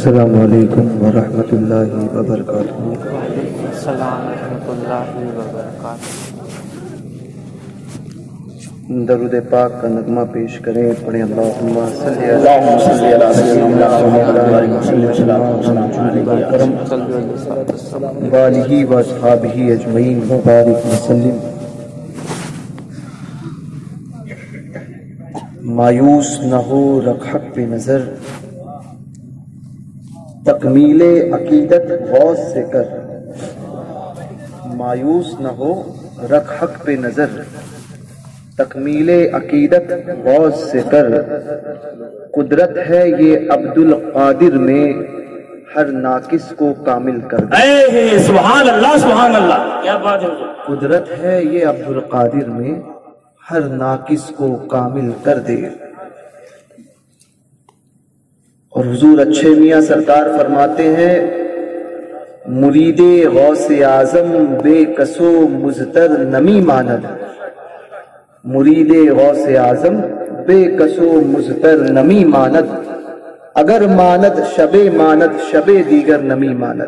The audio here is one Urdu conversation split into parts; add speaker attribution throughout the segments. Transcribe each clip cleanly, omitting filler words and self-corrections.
Speaker 1: السلام علیکم ورحمۃ اللہ وبرکاتہ۔
Speaker 2: السلام ورحمۃ اللہ وبرکاتہ۔
Speaker 1: درود پاک کا نغمہ پیش کریں، پڑھیں اللہم صلی وآلہ واصحابہ اجمعین وبارک وسلم۔ مایوس نہ ہو رکھ حق پہ نظر، تکمیل عقیدت غوث سے کر۔ مایوس نہ ہو رکھ حق پہ نظر، تکمیل عقیدت غوث سے کر۔ قدرت ہے یہ عبد القادر میں، ہر ناقص کو کامل کر دے۔
Speaker 3: سبحان اللہ سبحان اللہ، کیا بات ہے۔
Speaker 1: قدرت ہے یہ عبد القادر میں، ہر ناقص کو کامل کر دے۔ اور حضور اچھے میاں سرکار فرماتے ہیں، مرید غوث اعظم بے کسو مضطر نمی ماند۔ مرید غوث اعظم بے کسو مضطر نمی ماند، اگر ماند شب ماند شب دیگر نمی ماند۔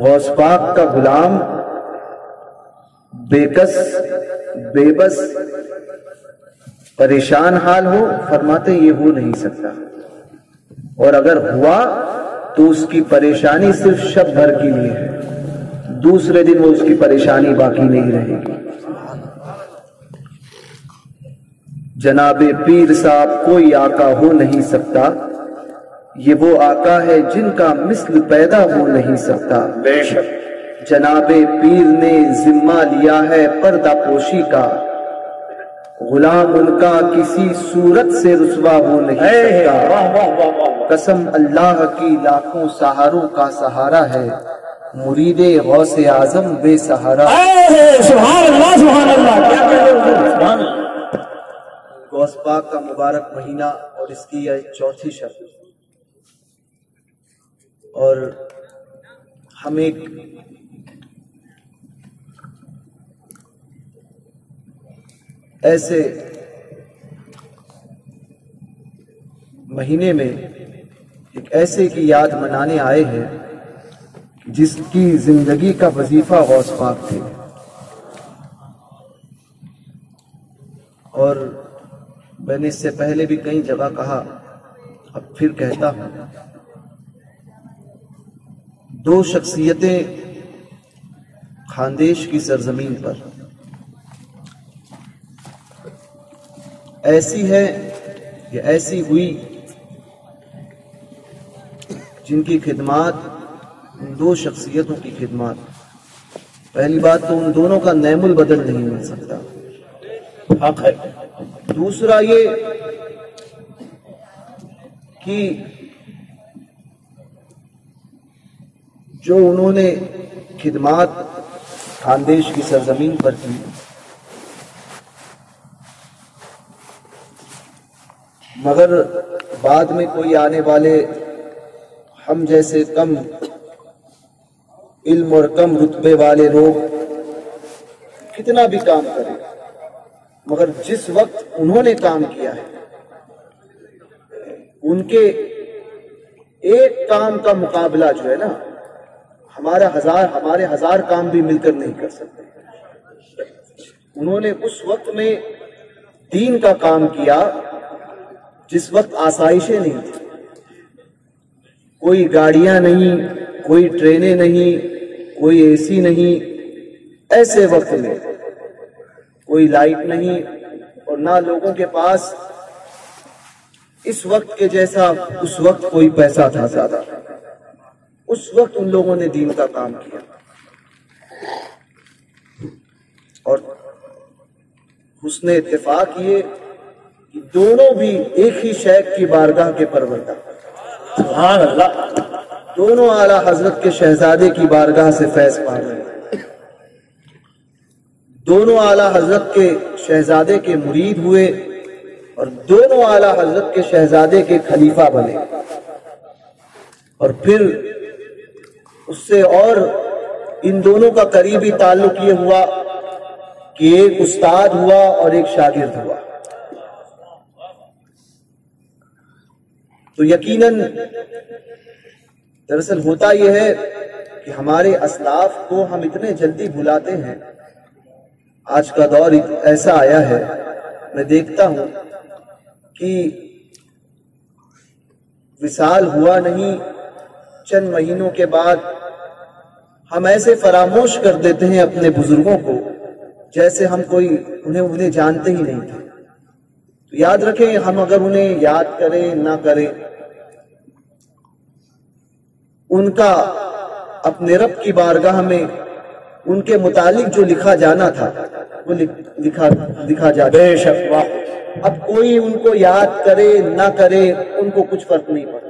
Speaker 1: غوث پاک کا غلام بے کس بے بس پریشان حال ہو، فرماتے یہ ہو نہیں سکتا، اور اگر ہوا تو اس کی پریشانی صرف شب بھر کے لیے ہے، دوسرے دن وہ اس کی پریشانی باقی نہیں رہے گی۔ جناب پیر صاحب کوئی آقا ہو نہیں سکتا، یہ وہ آقا ہے جن کا مثل پیدا ہو نہیں سکتا۔
Speaker 3: بے شک
Speaker 1: جناب پیر نے ذمہ لیا ہے پردہ پوشی کا، غلام ان کا کسی صورت سے رسوا ہو نہیں سکتا۔ قسم اللہ کی لاکھوں سہاروں کا سہارا ہے، مرید غوث اعظم بے سہارا۔
Speaker 3: سبحان اللہ سبحان اللہ، کیا کہہ رہے ہو سبحان اللہ۔
Speaker 1: غوث پاک کا مبارک مہینہ اور اس کی یہ چوتھی شب، اور ہم ایک ایسے مہینے میں ایک ایسے کی یاد منانے آئے ہیں جس کی زندگی کا وظیفہ غوث پاک تھے، اور میں نے اس سے پہلے بھی کئی جگہ کہا، اب پھر کہتا ہوں، دو شخصیتیں خاندیش کی سرزمین پر ایسی ہے یا ایسی ہوئی جن کی خدمات، ان دو شخصیتوں کی خدمات، پہلی بات تو ان دونوں کا نعم البدل نہیں مل سکتا،
Speaker 3: حق ہے۔
Speaker 1: دوسرا یہ کہ جو انہوں نے خدمات خاندیش کی سرزمین پر کی، مگر بعد میں کوئی آنے والے ہم جیسے کم علم اور کم رتبے والے لوگ کتنا بھی کام کریں، مگر جس وقت انہوں نے کام کیا ہے ان کے ایک کام کا مقابلہ جو ہے نا، ہمارے ہزار کام بھی مل کر نہیں کر سکتے۔ انہوں نے اس وقت میں دین کا کام کیا جس وقت آسائشیں نہیں تھیں، کوئی گاڑیاں نہیں، کوئی ٹرینیں نہیں، کوئی اے سی نہیں، ایسے وقت میں کوئی لائٹ نہیں، اور نہ لوگوں کے پاس اس وقت کے جیسا اس وقت کوئی پیسہ تھا زیادہ، اس وقت ان لوگوں نے دین کا کام کیا، اور حسن اتفاق یہ کہ دونوں بھی ایک ہی شیخ کی بارگاہ کے پروردہ،
Speaker 3: سبحان اللہ،
Speaker 1: دونوں اعلیٰ حضرت کے شہزادے کی بارگاہ سے فیض پا رہے ہیں، دونوں اعلیٰ حضرت کے شہزادے کے مرید ہوئے، اور دونوں اعلیٰ حضرت کے شہزادے کے خلیفہ بنے، اور پھر اس سے اور ان دونوں کا قریبی تعلق یہ ہوا کہ ایک استاد ہوا اور ایک شاگرد ہوا۔ تو یقیناً دراصل ہوتا یہ ہے کہ ہمارے اسلاف کو ہم اتنے جلدی بھلاتے ہیں. آج کا دور ایسا آیا ہے، میں دیکھتا ہوں کہ وصال ہوا نہیں، چند مہینوں کے بعد ہم ایسے فراموش کر دیتے ہیں اپنے بزرگوں کو جیسے ہم کوئی انہیں جانتے ہی نہیں تھے. تو یاد رکھیں، ہم اگر انہیں یاد کریں نہ کریں، ان کا اپنے رب کی بارگاہ میں ان کے متعلق جو لکھا جانا تھا وہ لکھا جاتا.
Speaker 3: بے شک واہ.
Speaker 1: اب کوئی ان کو یاد کرے نہ کرے ان کو کچھ فرق نہیں پڑتا.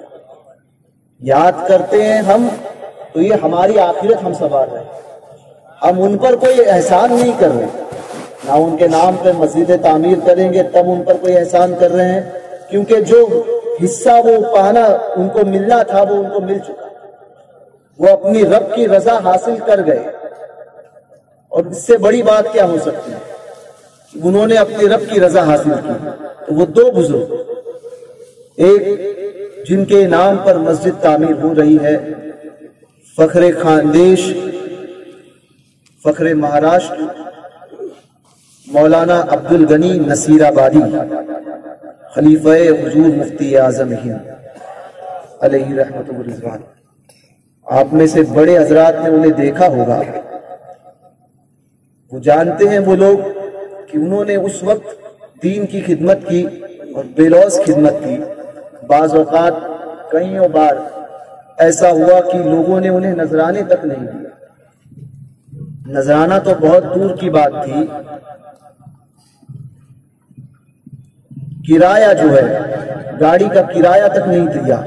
Speaker 1: یاد کرتے ہیں ہم تو یہ ہماری آخرت ہم سنوار رہے ہیں. ہم ان پر کوئی احسان نہیں کر رہے، نہ ان کے نام پہ مسجد تعمیر کریں گے تب ان پر کوئی احسان کر رہے ہیں، کیونکہ جو حصہ وہ پانا ان کو ملنا تھا وہ ان کو مل چکا. وہ اپنی رب کی رضا حاصل کر گئے، اور اس سے بڑی بات کیا ہو سکتی ہے؟ انہوں نے اپنی رب کی رضا حاصل کی. تو وہ دو بزرگ، ایک جن کے نام پر مسجد تعمیر ہو رہی ہے، فخر خاندیش، فخر مہاراشٹر، مولانا عبد الغنی نصیر آبادی، خلیفہ حضور مفتی اعظم ہند علیہ رحمت و رضوان. آپ میں سے بڑے حضرات نے انہیں دیکھا ہوگا، وہ جانتے ہیں وہ لوگ کہ انہوں نے اس وقت دین کی خدمت کی اور بے لوث خدمت کی. بعض اوقات کئیوں بار ایسا ہوا کہ لوگوں نے انہیں نذرانے تک نہیں دیا. نذرانہ تو بہت دور کی بات تھی، کرایہ جو ہے گاڑی کا کرایہ تک نہیں دیا.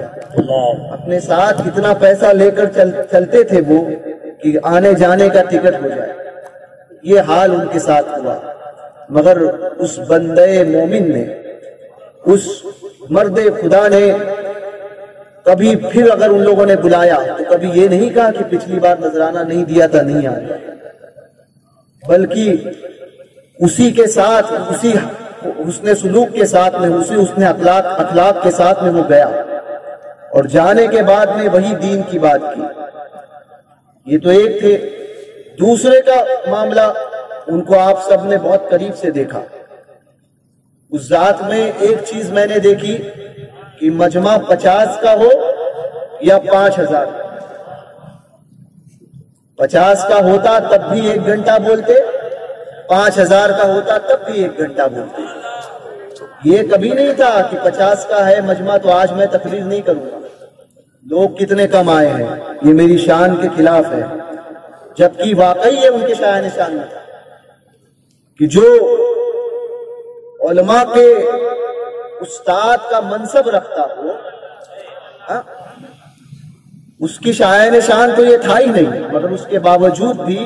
Speaker 1: اپنے ساتھ اتنا پیسہ لے کر چلتے تھے وہ کہ آنے جانے کا ٹکٹ ہو جائے. یہ حال ان کے ساتھ ہوا. مگر اس بندے مومن نے، اس مرد خدا نے کبھی پھر اگر ان لوگوں نے بلایا تو کبھی یہ نہیں کہا کہ پچھلی بار نذرانہ نہیں دیا تھا نہیں آیا، بلکہ اسی کے ساتھ، اسی حسن سلوک کے ساتھ میں، اسی حسن اخلاق کے ساتھ میں وہ گیا، اور جانے کے بعد میں وہی دین کی بات کی. یہ تو ایک تھے. دوسرے کا معاملہ ان کو آپ سب نے بہت قریب سے دیکھا. اس ذات میں ایک چیز میں نے دیکھی کہ مجمع 50 کا ہو یا 5000، 50 کا ہوتا تب بھی 1 گھنٹہ بولتے، 5000 کا ہوتا تب بھی 1 گھنٹہ بولتے. یہ کبھی نہیں تھا کہ 50 کا ہے مجمع تو آج میں تقریر نہیں کروں گا، لوگ کتنے کم آئے ہیں، یہ میری شان کے خلاف ہے. جبکہ واقعی یہ ان کے شایان شان میں تھا کہ جو علماء کے استاد کا منصب رکھتا ہو، اس کی شایان شان تو یہ تھا ہی نہیں، مگر اس کے باوجود بھی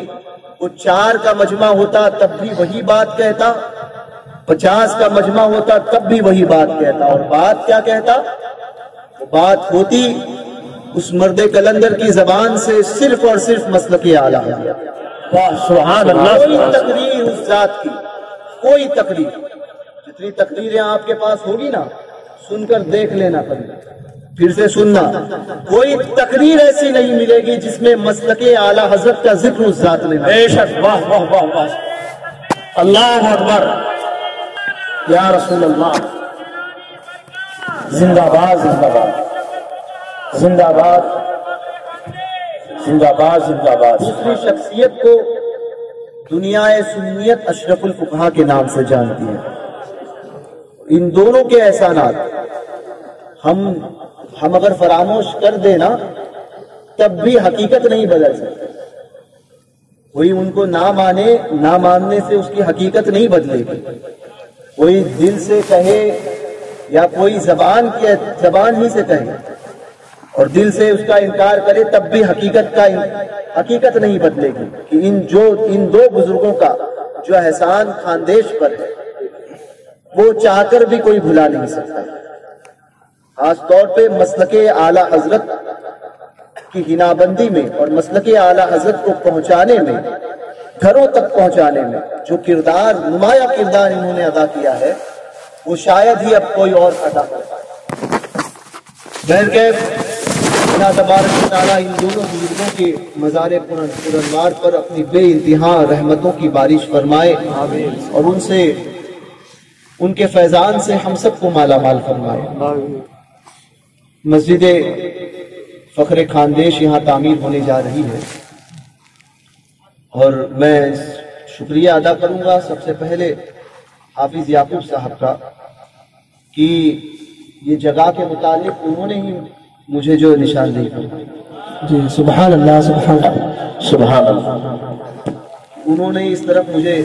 Speaker 1: وہ 4 کا مجمع ہوتا تب بھی وہی بات کہتا، 50 کا مجمع ہوتا تب بھی وہی بات کہتا. اور بات کیا کہتا؟ وہ بات ہوتی اس مرد کلندر کی زبان سے صرف اور صرف مسلک اعلیٰ.
Speaker 3: سبحان اللہ.
Speaker 1: کوئی تقریر اس ذات کی، کوئی تقریر، جتنی تقریریں آپ کے پاس ہوگی نا، سن کر دیکھ لینا کبھی، پھر سے سننا، کوئی تقریر ایسی نہیں ملے گی جس میں مسلک اعلیٰ حضرت کا ذکر اس ذات نے.
Speaker 3: بے شک واہ واہ واہ واہ. اللہ اکبر. یا رسول اللہ. زندہ باد زندہ باد زندہ باد زندہ باد زندہ باد.
Speaker 1: دوسری شخصیت کو دنیا سنیت اشرف الفقہا کے نام سے جانتی ہے. ان دونوں کے احسانات ہم اگر فراموش کر دیں نا تب بھی حقیقت نہیں بدل سکتے. کوئی ان کو نہ مانے، نہ ماننے سے اس کی حقیقت نہیں بدلے گی. کوئی دل سے کہے یا کوئی زبان ہی سے کہے اور دل سے اس کا انکار کرے تب بھی حقیقت نہیں بدلے گی. کہ ان دو بزرگوں کا جو احسان خاندیش پر ہے وہ چاہ کر بھی کوئی بھلا نہیں سکتا. خاص طور پہ مسلک اعلیٰ حضرت کی ہنابندی میں اور مسلک اعلیٰ حضرت کو پہنچانے میں، گھروں تک پہنچانے میں جو نمایاں کردار انہوں نے ادا کیا ہے وہ شاید ہی اب کوئی اور ادا کر پائے. بہرکیف اللہ تبارک و تعالیٰ ان دونوں بزرگوں کے مزار پرانوار پر اپنی بے انتہا رحمتوں کی بارش فرمائے اور ان کے فیضان سے ہم سب کو مالا مال فرمائے۔ مسجد فخر خاندیش یہاں تعمیر ہونے جا رہی ہے اور میں شکریہ ادا کروں گا سب سے پہلے حافظ یعقوب صاحب کا کہ یہ جگہ کے متعلق انہوں نے ہی مجھے جو نشاندہی کی۔
Speaker 3: جی سبحان اللہ سبحان اللہ سبحان اللہ۔
Speaker 1: انہوں نے اس طرف مجھے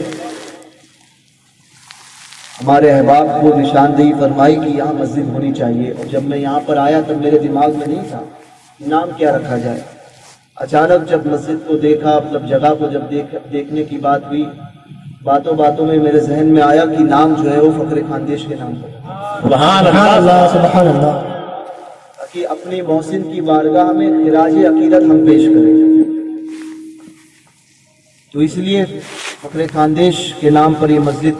Speaker 1: ہمارے احباب کو نشاندہی فرمائی کہ یہاں مسجد ہونی چاہیے، اور جب میں یہاں پر آیا تب میرے دماغ میں نہیں تھا نام کیا رکھا جائے۔ اچانک جب مسجد کو دیکھا، مطلب جگہ کو جب دیکھنے کی بات ہوئی، باتوں باتوں میں میرے ذہن میں آیا کہ نام جو ہے وہ فخر خاندیش کے نام پر،
Speaker 3: سبحان اللہ سبحان اللہ،
Speaker 1: تاکہ اپنی محسن کی بارگاہ میں خراج عقیدت ہم پیش کریں۔ تو اس لیے فخر خاندیش کے نام پر یہ مسجد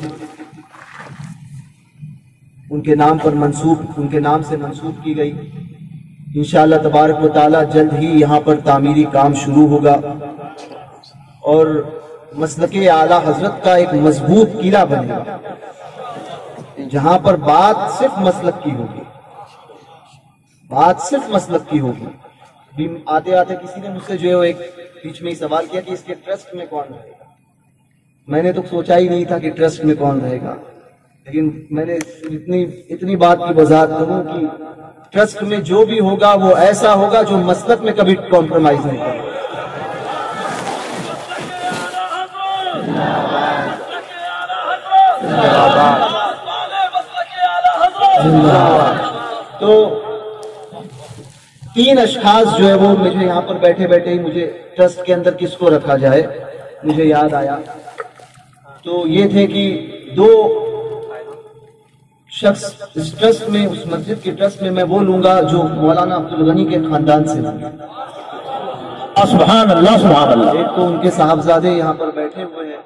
Speaker 1: ان کے نام سے منسوب کی گئی۔ انشاءاللہ تبارک و تعالیٰ جلد ہی یہاں پر تعمیری کام شروع ہوگا اور مسلک اعلیٰ حضرت کا ایک مضبوط قلعہ بنے گا، جہاں پر بات صرف مسلک کی ہوگی، ابھی آتے آتے کسی نے مجھ سے جو ہے ایک بیچ میں ہی سوال کیا کہ اس کے ٹرسٹ میں کون رہے گا۔ میں نے تو سوچا ہی نہیں تھا کہ ٹرسٹ میں کون رہے گا، لیکن میں نے اتنی بات کی وضاحت کروں کہ ٹرسٹ میں جو بھی ہوگا وہ ایسا ہوگا جو مسلک میں کبھی کمپرومائز نہیں کرے۔ تو 3 اشخاص جو ہے وہ مجھے یہاں پر بیٹھے بیٹھے ہی مجھے ٹرسٹ کے اندر کس کو رکھا جائے مجھے یاد آیا، تو یہ تھے کہ 2 شخص اس ٹرسٹ میں، اس مسجد کے ٹرسٹ میں میں وہ لوں گا جو مولانا عبدالغنی کے خاندان سے ہوں۔
Speaker 3: سبحان اللہ سبحان اللہ۔
Speaker 1: ایک تو ان کے صاحبزادے یہاں پر بیٹھے ہوئے ہیں،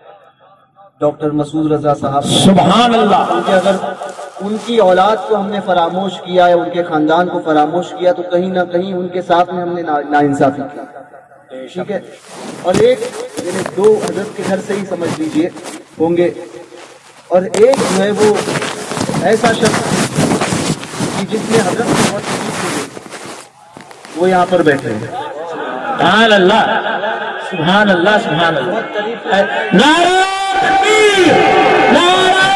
Speaker 1: ڈاکٹر مسعود رضا صاحب،
Speaker 3: سبحان اللہ۔
Speaker 1: کیونکہ اگر ان کی اولاد کو ہم نے فراموش کیا ہے، ان کے خاندان کو فراموش کیا، تو کہیں نہ کہیں ان کے ساتھ میں ہم نے ناانصافی کی، ٹھیک ہے۔ اور ایک میرے 2 حضرت کے گھر سے ہی سمجھ لیجئے ہوں گے، اور ایک جو ہے وہ ایسا شخص کہ جس نے حضرت کو بہت قریب سے دیکھا، وہ یہاں پر بیٹھے ہیں۔
Speaker 3: سبحان اللہ سبحان اللہ سبحان اللہ۔
Speaker 1: بہت قریب سے
Speaker 3: نعرہ تکبیر، نعرہ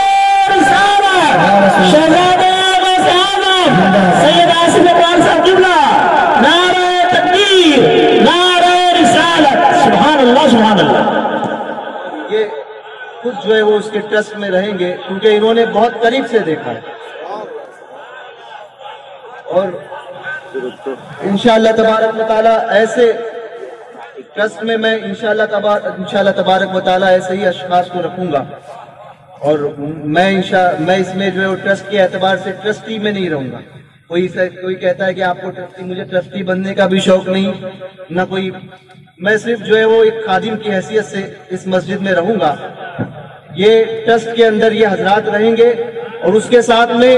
Speaker 3: رسالت، شہزادہ غوث اعظم سید آصف اقبال صاحب قبلہ، نعرہ تکبیر، نعرہ رسالت، سبحان اللہ سبحان اللہ۔
Speaker 1: یہ خود جو ہے وہ اس کے ٹرسٹ میں رہیں گے کیونکہ انہوں نے بہت قریب سے دیکھا ہے، اور انشاءاللہ تبارک و تعالیٰ ایسے ٹرسٹ میں میں انشاءاللہ تبارک و تعالیٰ ایسے ہی اشخاص کو رکھوں گا، اور میں اس میں جو ہے وہ ٹرسٹ کے اعتبار سے ٹرسٹی میں نہیں رہوں گا۔ کوئی کہتا ہے کہ آپ کو ٹرسٹی، مجھے ٹرسٹی بننے کا بھی شوق نہیں، نہ کوئی، میں صرف جو ہے وہ ایک خادم کی حیثیت سے اس مسجد میں رہوں گا۔ یہ ٹرسٹ کے اندر یہ حضرات رہیں گے، اور اس کے ساتھ میں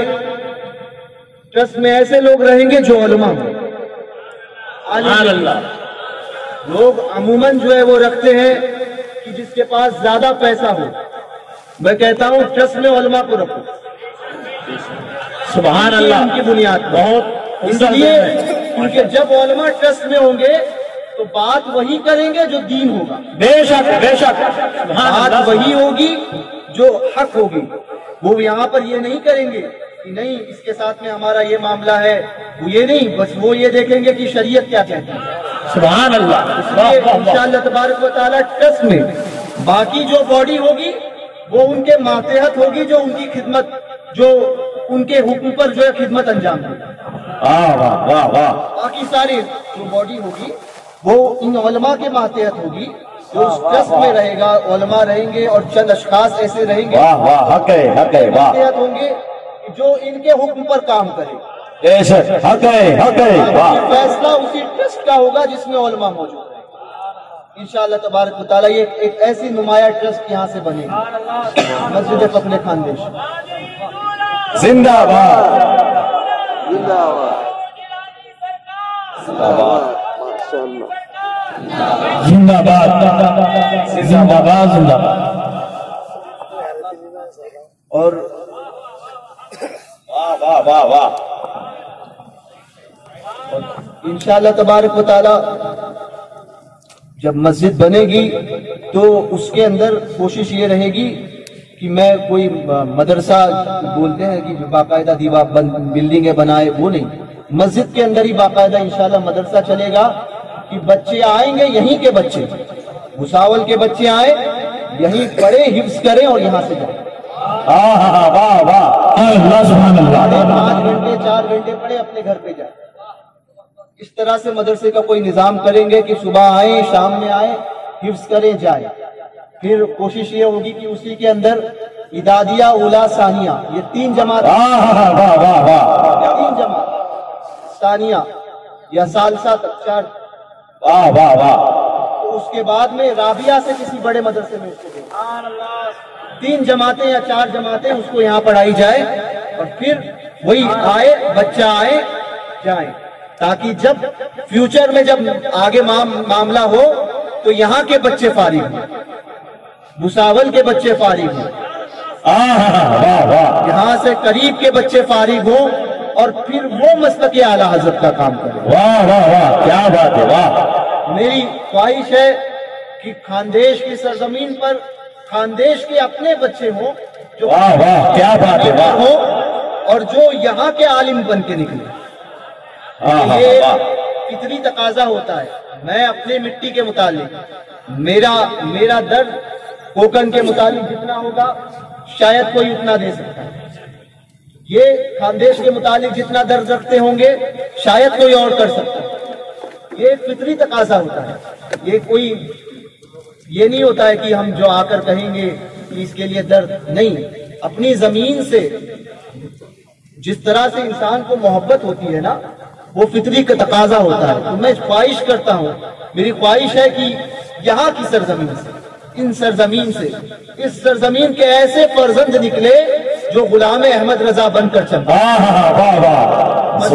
Speaker 1: ٹرسٹ میں ایسے لوگ رہیں گے جو علماء ہوں۔
Speaker 3: سبحان اللہ۔
Speaker 1: لوگ عموماً جو ہے وہ رکھتے ہیں کہ جس کے پاس زیادہ پیسہ ہو، میں کہتا ہوں ٹرسٹ میں علماء کو رکھو،
Speaker 3: سبحان اللہ۔
Speaker 1: ان کی بنیاد
Speaker 3: بہت
Speaker 1: اس لیے کیونکہ جب علماء ٹرسٹ میں ہوں گے تو بات وہی کریں گے جو دین ہوگا،
Speaker 3: بے شک بے شک، سبحان
Speaker 1: بات
Speaker 3: اللہ۔
Speaker 1: وہی ہوگی جو حق ہوگی۔ وہ یہاں پر یہ نہیں کریں گے کہ نہیں اس کے ساتھ میں ہمارا یہ معاملہ ہے، وہ یہ نہیں، بس وہ یہ دیکھیں گے کہ شریعت کیا کہتی ہے۔
Speaker 3: سبحان اللہ۔
Speaker 1: اس لیے انشاءاللہ تبارک و تعالیٰ ٹرسٹ میں باقی جو باڈی ہوگی وہ ان کے ماتحت ہوگی، جو ان کی خدمت، جو ان کے حکم پر جو ہے خدمت انجام دے۔
Speaker 3: واہ واہ واہ واہ۔
Speaker 1: باقی ساری جو باڈی ہوگی وہ ان علماء کے ماتحت ہوگی، جو اس ٹرسٹ میں رہے گا، علماء رہیں گے، اور چند اشخاص ایسے رہیں گے
Speaker 3: واہ واہ، حق ہے حق ہے، واہ۔
Speaker 1: ماتحت ہوں گے جو ان کے حکم پر کام کرے۔
Speaker 3: بے شک، حق ہے حق ہے، واہ۔
Speaker 1: فیصلہ اسی ٹرسٹ کا ہوگا جس میں علماء موجود ہیں۔ انشاءاللہ تبارک و تعالیٰ یہ ایک ایسی نمایاں ٹرسٹ یہاں سے بنے گی، مسجد فخر خاندیش
Speaker 3: زندہ باد۔
Speaker 1: زندہ باد۔
Speaker 3: زندہ باد زندہ باد زندہ باد.
Speaker 1: اور
Speaker 3: واہ واہ واہ واہ.
Speaker 1: انشاءاللہ تبارک و تعالی جب مسجد بنے گی تو اس کے اندر کوشش یہ رہے گی کہ میں کوئی مدرسہ بولتے ہیں کہ باقاعدہ دیوار بلڈنگیں بنائے، وہ نہیں. مسجد کے اندر ہی باقاعدہ انشاءاللہ مدرسہ چلے گا کہ بچے آئیں گے، یہیں کے بچے، بھساول کے بچے آئیں، یہیں پڑھیں، حفظ کریں اور یہاں سے جائیں.
Speaker 3: واہ واہ اللہ سبحان اللہ.
Speaker 1: 5 گھنٹے 4 گھنٹے پڑھیں، اپنے گھر پہ جائیں. اس طرح سے مدرسے کا کوئی نظام کریں گے کہ صبح آئیں، شام میں آئیں، حفظ کریں، جائیں. پھر کوشش یہ ہوگی کہ اسی کے اندر ادادیہ، اولا، ثانیہ، یہ 3 جماعت، 3 جماعت، ثانیہ یا ثالثہ تک 4.
Speaker 3: واہ واہ واہ.
Speaker 1: تو اس کے بعد میں رابعہ سے کسی بڑے مدرسے میں اس کو دیں. 3 جماعتیں یا 4 جماعتیں اس کو یہاں پڑھائی جائے اور پھر وہی آئے، بچہ آئے، جائیں، تاکہ جب فیوچر میں جب آگے معاملہ ہو تو یہاں کے بچے فارغ ہوں، بھساول کے بچے فارغ ہوں، یہاں سے قریب کے بچے فارغ ہوں اور پھر وہ مسلک اعلیٰ حضرت کا کام کریں.
Speaker 3: واہ واہ واہ کیا بات ہے. واہ.
Speaker 1: میری خواہش ہے کہ خاندیش کی سرزمین پر خاندیش کے اپنے بچے ہوں جو
Speaker 3: واہ واہ کیا بات ہے. واہ
Speaker 1: ہوں اور جو یہاں کے عالم بن کے نکلے. یہ کتنی تقاضا ہوتا ہے. میں اپنے مٹی کے متعلق میرا درد کوکن کے متعلق جتنا ہوگا شاید کوئی اتنا دے سکتا ہے. یہ خاندیش کے متعلق جتنا درد رکھتے ہوں گے شاید کوئی اور کر سکتا ہے. یہ ایک فطری تقاضا ہوتا ہے. یہ نہیں ہوتا ہے کہ ہم جو آ کر کہیں گے کہ اس کے لیے درد نہیں. اپنی زمین سے جس طرح سے انسان کو محبت ہوتی ہے نا، وہ فطری کا تقاضا ہوتا ہے. تو میں خواہش کرتا ہوں، میری خواہش ہے کہ یہاں کی سرزمین سے، ان سرزمین سے، اس سرزمین کے ایسے فرزند نکلے جو غلام احمد رضا بن کر چلے.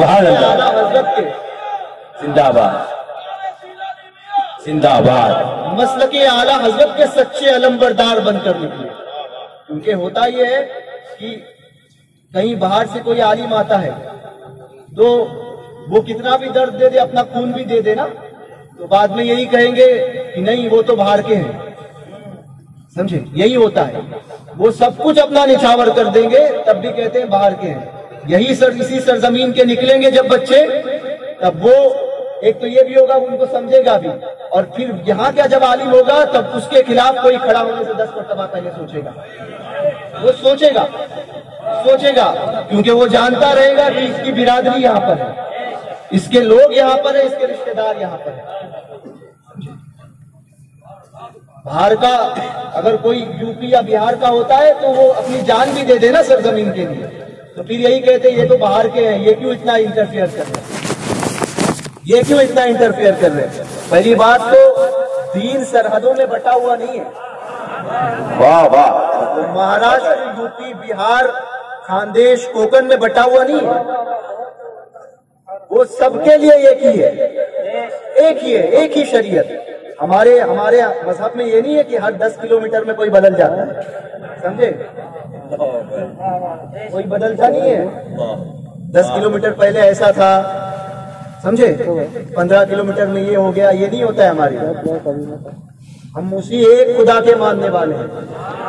Speaker 1: اعلیٰ حضرت کے
Speaker 3: زندہ باد زندہ باد.
Speaker 1: مسلک اعلیٰ حضرت کے سچے علمبردار بن کر نکلے. کیونکہ ہوتا یہ ہے کہ کہیں باہر سے کوئی عالم آتا ہے تو وہ کتنا بھی درد دے دے، اپنا خون بھی دے دے نا، تو بعد میں یہی کہیں گے کہ نہیں وہ تو باہر کے ہیں. سمجھے؟ یہی ہوتا ہے. وہ سب کچھ اپنا نچھاور کر دیں گے تب بھی کہتے ہیں باہر کے ہیں. اسی سرزمین کے نکلیں گے جب بچے، تب وہ ایک تو یہ بھی ہوگا ان کو سمجھے گا بھی، اور پھر یہاں کا جب عالم ہوگا تب اس کے خلاف کوئی کھڑا ہونے سے 10 مرتبہ پہلے سوچے گا. وہ سوچے گا کیونکہ وہ جانتا رہے گا کہ اس کی برادری یہاں پر ہے، اس کے لوگ یہاں پر ہیں، اس کے رشتہ دار یہاں پر ہیں. باہر کا اگر کوئی یو پی یا بہار کا ہوتا ہے تو وہ اپنی جان بھی دے دینا سرزمین کے لیے، تو پھر یہی کہتے ہیں یہ تو باہر کے ہیں، یہ کیوں اتنا انٹرفیئر کر رہے ہیں. پہلی بات تو دین سرحدوں میں بٹا ہوا نہیں ہے.
Speaker 3: واہ واہ.
Speaker 1: مہاراشٹر، یو پی، بہار، خاندیش، کوکن میں بٹا ہوا نہیں ہے. وہ سب کے لیے ایک ہی شریعت. ہمارے مذہب میں یہ نہیں ہے کہ ہر 10 کلومیٹر میں کوئی بدل جاتا ہے. سمجھے؟ کوئی بدلتا نہیں ہے. 10 کلومیٹر پہلے ایسا تھا، سمجھے، 15 کلومیٹر میں یہ ہو گیا. یہ نہیں ہوتا ہے ہمارے. ہم اسی ایک خدا کے ماننے والے ہیں.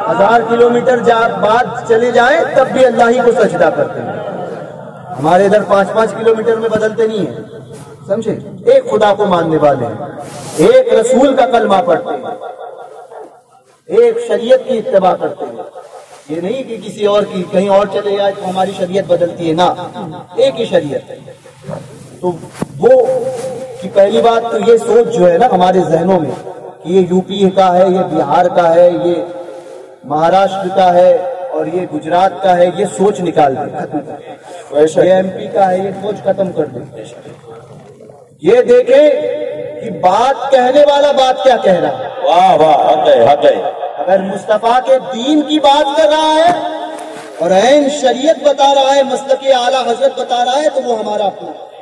Speaker 1: 1000 کلومیٹر بعد چلے جائیں تب بھی اللہ ہی کو سجدہ کرتے ہیں. ہمارے ادھر 5-5 کلومیٹر میں بدلتے نہیں ہیں. سمجھے؟ ایک خدا کو ماننے والے ہیں، ایک رسول کا کلمہ پڑھتے ہیں، ایک شریعت کی اتباع کرتے ہیں. یہ نہیں کہ کسی اور کی کہیں اور چلے جائے تو ہماری شریعت بدلتی ہے، نہ، ایک ہی شریعت ہے. تو وہ کی پہلی بات تو یہ سوچ جو ہے نا ہمارے ذہنوں میں کہ یہ یو پی کا ہے، یہ بہار کا ہے، یہ مہاراشٹر کا ہے اور یہ گجرات کا ہے، یہ سوچ نکال دیں. یہ ایم پی کا ہے، یہ سوچ ختم کر دیں. یہ دیکھیں کہ بات کہنے والا بات کیا کہہ رہا ہے.
Speaker 3: واہ واہ. حق ہے.
Speaker 1: اگر مصطفیٰ کے دین کی بات کر رہا ہے اور عین شریعت بتا رہا ہے، مسلک اعلیٰ حضرت بتا رہا ہے، تو وہ ہمارا اپنا ہے.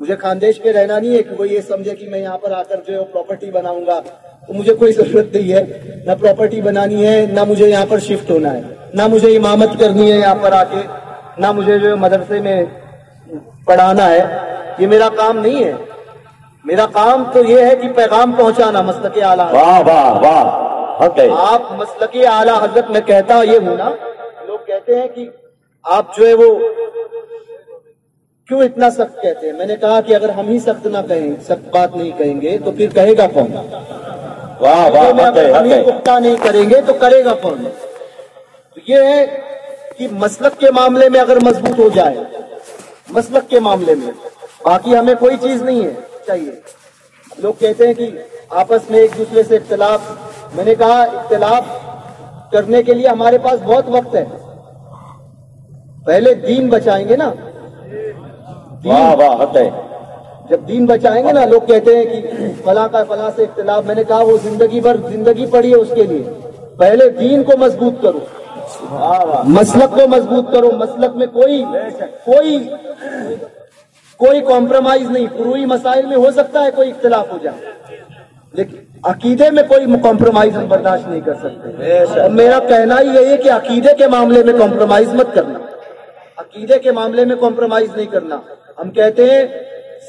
Speaker 1: مجھے خاندیش پہ رہنا نہیں ہے کہ وہ یہ سمجھے کہ میں یہاں پر آ کر جو ہے پراپرٹی بناؤں گا، تو مجھے کوئی ضرورت نہیں ہے، نہ پراپرٹی بنانی ہے، نہ مجھے یہاں پر شفٹ ہونا ہے، نہ مجھے امامت کرنی ہے یہاں پر آ کے، نہ مجھے جو مدرسے میں پڑھانا ہے، یہ میرا کام نہیں ہے۔ میرا کام تو یہ ہے کہ پیغام پہنچانا مسلک اعلیٰ حضرت۔
Speaker 4: واہ واہ واہ،
Speaker 1: آپ مسلک اعلیٰ حضرت میں کہتا یہ ہوں نا، لوگ کہتے ہیں کہ آپ جو ہے وہ کیوں اتنا سخت کہتے ہیں؟ میں نے کہا کہ اگر ہم ہی سخت نہ کہیں، سخت بات نہیں کہیں گے تو پھر کہے گا کون؟
Speaker 4: واہ واہ،
Speaker 1: اگر ہم ہی پختہ نہیں کریں گے تو کرے گا کون؟ تو یہ ہے کہ مسلک کے معاملے میں اگر مضبوط ہو جائے، مسلک کے معاملے میں، باقی ہمیں کوئی چیز نہیں ہے چاہیے۔ لوگ کہتے ہیں کہ آپس میں ایک دوسرے سے اختلاف، میں نے کہا اختلاف کرنے کے لیے ہمارے پاس بہت وقت ہے، پہلے دین بچائیں گے نا،
Speaker 4: واہ واہ،
Speaker 1: جب دین بچائیں گے نا۔ لوگ کہتے ہیں کہ فلاں کا فلاں سے اختلاف، میں نے کہا وہ زندگی بھر زندگی پڑی ہے اس کے لیے، پہلے دین کو مضبوط کرو، مسلک کو مضبوط کرو، مسلک میں کوئی کمپرومائز نہیں، فروعی مسائل میں ہو سکتا ہے کوئی اختلاف ہو جائے، لیکن عقیدے میں کوئی کمپرومائز ہم برداشت نہیں کر سکتے۔ اور میرا کہنا ہی یہی ہے کہ عقیدے کے معاملے میں کمپرومائز مت کرنا، عقیدے کے معاملے میں کمپرومائز نہیں کرنا۔ ہم کہتے ہیں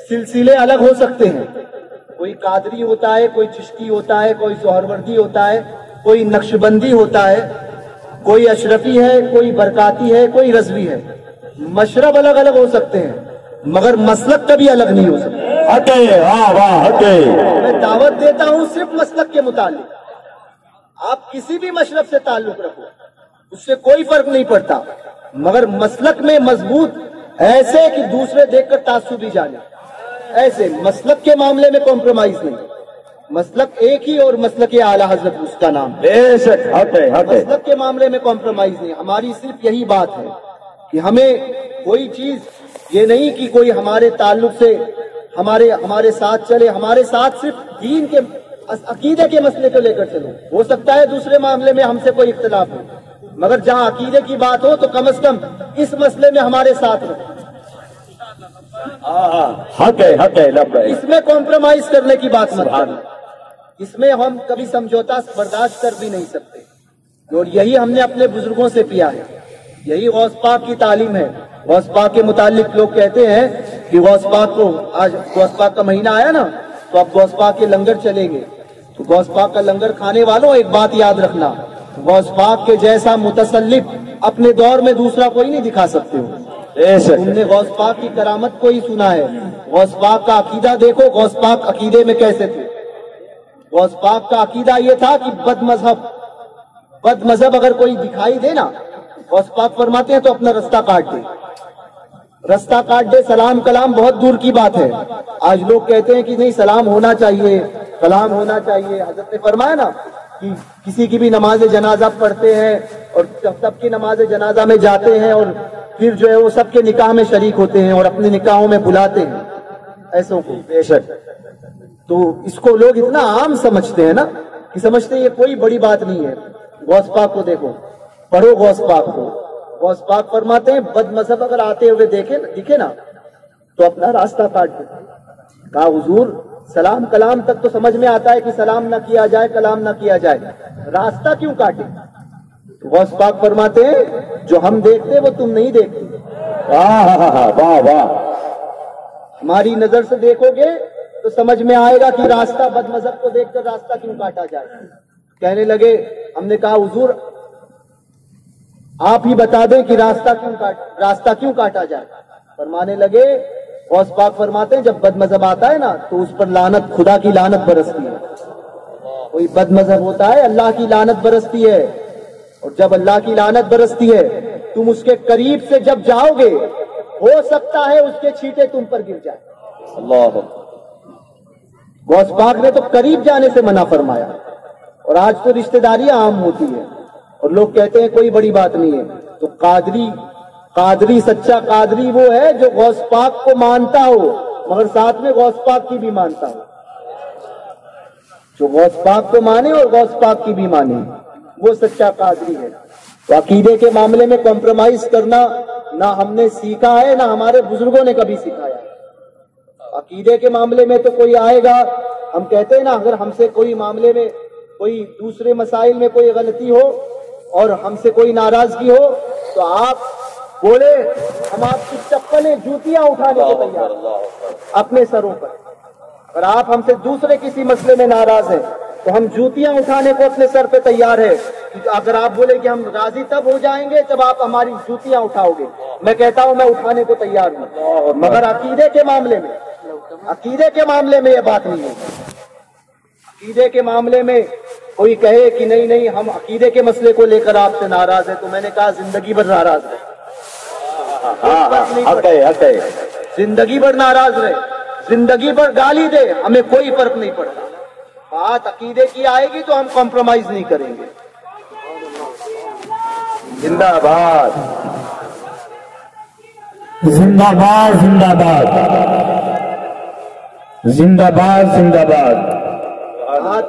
Speaker 1: سلسلے الگ ہو سکتے ہیں، کوئی قادری ہوتا ہے، کوئی چشتی ہوتا ہے، کوئی سہروردی ہوتا ہے، کوئی نقشبندی ہوتا ہے، کوئی اشرفی ہے، کوئی برکاتی ہے، کوئی رضوی ہے، مشرب الگ الگ ہو سکتے ہیں مگر مسلک کبھی الگ نہیں ہو سکتا۔ میں دعوت دیتا ہوں صرف مسلک کے متعلق، آپ کسی بھی مشرب سے تعلق رکھو، اس سے کوئی فرق نہیں پڑتا، مگر مسلک میں مضبوط ایسے کہ دوسرے دیکھ کر تعصب ہی جانے، ایسے مسلک کے معاملے میں کمپرومائز نہیں۔ مسلک ایک ہی اور مسلک اعلیٰ حضرت اس کا نام ہے، مسلک کے معاملے میں کمپرومائز نہیں۔ ہماری صرف یہی بات ہے کہ ہمیں کوئی چیز یہ نہیں کہ کوئی ہمارے تعلق سے ہمارے ساتھ چلے، ہمارے ساتھ صرف دین کے عقیدے کے مسئلے کو لے کر چلو۔ ہو سکتا ہے دوسرے معاملے میں ہم سے کوئی اختلاف ہو، مگر جہاں عقیدے کی بات ہو تو کم از کم اس مسئلے میں ہمارے ساتھ رہو، اس میں کمپرومائز کرنے کی بات مت کرنا، اس میں ہم کبھی سمجھوتا برداشت کر بھی نہیں سکتے، اور یہی ہم نے اپنے بزرگوں سے پیا ہے، یہی غوث پاک کی تعلیم ہے۔ غوث پاک کے متعلق لوگ کہتے ہیں کہ غوث پاک کو آج غوث پاک کا مہینہ آیا نا تو اب غوث پاک کے لنگر چلیں گے، تو غوث پاک کا لنگر کھانے والوں ایک بات یاد رکھنا، غوث پاک کے جیسا متسلط اپنے دور میں دوسرا کوئی نہیں دکھا سکتے ہو۔ تم نے غوث پاک کی کرامت کو ہی سنا ہے، غوث پاک کا عقیدہ دیکھو، غوث پاک عقیدے میں کیسے تھے۔ غوث پاک کا عقیدہ یہ تھا کہ بد مذہب اگر کوئی دکھائی دے نا، غوث پاک فرماتے ہیں تو اپنا رستہ کاٹ دے، رستہ کاٹ دے، سلام کلام بہت دور کی بات ہے۔ آج لوگ کہتے ہیں کہ نہیں سلام ہونا چاہیے، کلام ہونا چاہیے۔ حضرت نے فرمایا نا کہ کسی کی بھی نماز جنازہ پڑھتے ہیں اور سب کی نماز جنازہ میں جاتے ہیں اور پھر جو ہے وہ سب کے نکاح میں شریک ہوتے ہیں اور اپنے نکاحوں میں بلاتے ہیں ایسوں کو، بے شک۔ تو اس کو لوگ اتنا عام سمجھتے ہیں نا کہ سمجھتے ہیں یہ کوئی بڑی بات نہیں ہے۔ غوث پاک کو دیکھو، پڑھو غوث پاک کو، غوث پاک فرماتے ہیں بد مذہب اگر آتے ہوئے دکھے نا تو اپنا راستہ کاٹ دے۔ کہا حضور سلام کلام تک تو سمجھ میں آتا ہے کہ سلام نہ کیا جائے، کلام نہ کیا جائے، راستہ کیوں کاٹے؟ غوث پاک فرماتے ہیں جو ہم دیکھتے وہ تم نہیں دیکھتے۔
Speaker 4: واہ واہ،
Speaker 1: ہماری نظر سے دیکھو گے تو سمجھ میں آئے گا کہ راستہ بد مذہب کو دیکھ کر راستہ کیوں کاٹا جائے۔ کہنے لگے، ہم نے کہا حضور آپ ہی بتا دیں کہ راستہ کیوں کاٹا جائے۔ فرمانے لگے، غوث پاک فرماتے ہیں جب بد مذہب آتا ہے نا تو اس پر لعنت، خدا کی لعنت برستی ہے۔ کوئی بد مذہب ہوتا ہے اللہ کی لعنت برستی ہے، اور جب اللہ کی لعنت برستی ہے تم اس کے قریب سے جب جاؤ گے ہو سکتا ہے اس کے چھینٹے تم پر گر جائیں۔
Speaker 4: اللہ،
Speaker 1: غوث پاک نے تو قریب جانے سے منع فرمایا، اور آج تو رشتہ داریاں عام ہوتی ہیں اور لوگ کہتے ہیں کوئی بڑی بات نہیں ہے۔ تو قادری سچا قادری وہ ہے جو غوث پاک کو مانتا ہو مگر ساتھ میں غوث پاک کی بھی مانتا ہو، جو غوث پاک کو مانے اور غوث پاک کی بھی مانے، وہ سچا قادری ہے۔ تو عقیدے کے معاملے میں کمپرومائز کرنا نہ ہم نے سیکھا ہے نہ ہمارے بزرگوں نے کبھی سکھایا ہے۔ عقیدے کے معاملے میں تو کوئی آئے گا، ہم کہتے ہیں نا، اگر ہم سے کوئی معاملے میں کوئی دوسرے مسائل میں کوئی غلطی ہو اور ہم سے کوئی ناراضگی ہو تو آپ بولے، ہم آپ کی چپلیں جوتیاں اٹھانے کو تیار ہیں اپنے سروں پر۔ اگر آپ ہم سے دوسرے کسی مسئلے میں ناراض ہیں تو ہم جوتیاں اٹھانے کو اپنے سر پہ تیار ہے۔ اگر آپ بولے کہ ہم راضی تب ہو جائیں گے جب آپ ہماری جوتیاں اٹھاؤ گے، میں کہتا ہوں میں اٹھانے کو تیار ہوں، مگر عقیدے کے معاملے میں یہ بات نہیں ہے۔ عقیدے کے معاملے میں کوئی کہے کہ نہیں نہیں ہم عقیدے کے مسئلے کو لے کر آپ سے ناراض ہیں، تو میں نے کہا زندگی بھر ناراض رہے، زندگی بھر ناراض رہے، زندگی بھر گالی دے، ہمیں کوئی فرق نہیں پڑتا۔ بات عقیدے کی آئے گی تو ہم کمپرومائز نہیں کریں گے۔
Speaker 4: زندہ باد،
Speaker 3: زندہ باد، زندہ باد، زندہ باد، زندہ باد۔
Speaker 1: بات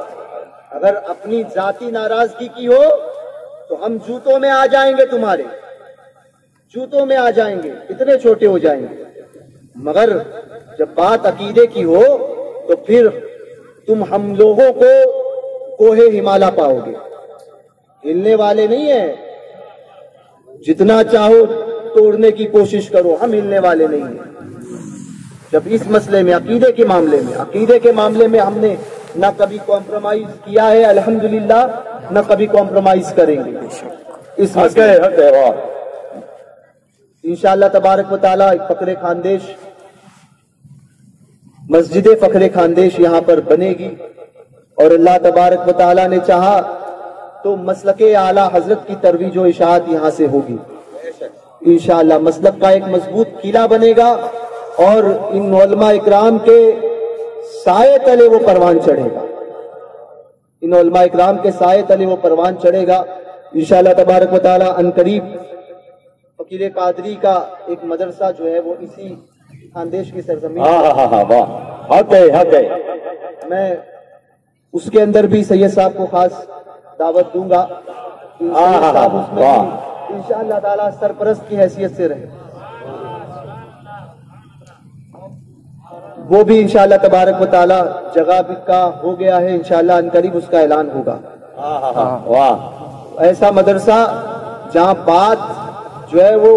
Speaker 1: اگر اپنی ذاتی ناراضگی کی ہو تو ہم جوتوں میں آ جائیں گے، تمہارے جوتوں میں آ جائیں گے، اتنے چھوٹے ہو جائیں گے، مگر جب بات عقیدے کی ہو تو پھر تم ہم لوگوں کو کوہ ہمالا پاؤ گے، ہلنے والے نہیں ہیں، جتنا چاہو توڑنے کی کوشش کرو، ہم ہلنے والے نہیں ہیں۔ جب اس مسئلے میں عقیدے کے معاملے میں ہم نے نہ کبھی کمپرومائز کیا ہے الحمدللہ، نہ کبھی کمپرومائز کریں گے اس مسئلے میں۔ انشاءاللہ تبارک و تعالیٰ فخر خاندیش، مسجد فخر خاندیش یہاں پر بنے گی، اور اللہ تبارک و تعالیٰ نے چاہا تو مسلک اعلیٰ حضرت کی ترویج و اشاعت یہاں سے ہوگی انشاءاللہ۔ مسلک کا ایک مضبوط قلعہ بنے گا اور ان علماء اکرام کے سائے تلے وہ پروان چڑھے گا، ان علماء اکرام کے سائے تلے وہ پروان چڑھے گا انشاءاللہ تبارک و تعالیٰ۔ ان قریب فقیر قادری کا ایک مدرسہ جو ہے وہ اسی خاندیش کی سرزمین، میں اس کے اندر بھی سید صاحب کو خاص دعوت دوں گا، سید صاحب اس میں انشاءاللہ تعالیٰ سرپرست کی حیثیت سے رہے، وہ بھی انشاءاللہ تبارک و تعالیٰ جگہ بھی کا ہو گیا ہے، انشاءاللہ ان قریب اس کا اعلان ہوگا۔ ایسا مدرسہ جہاں بات جو ہے وہ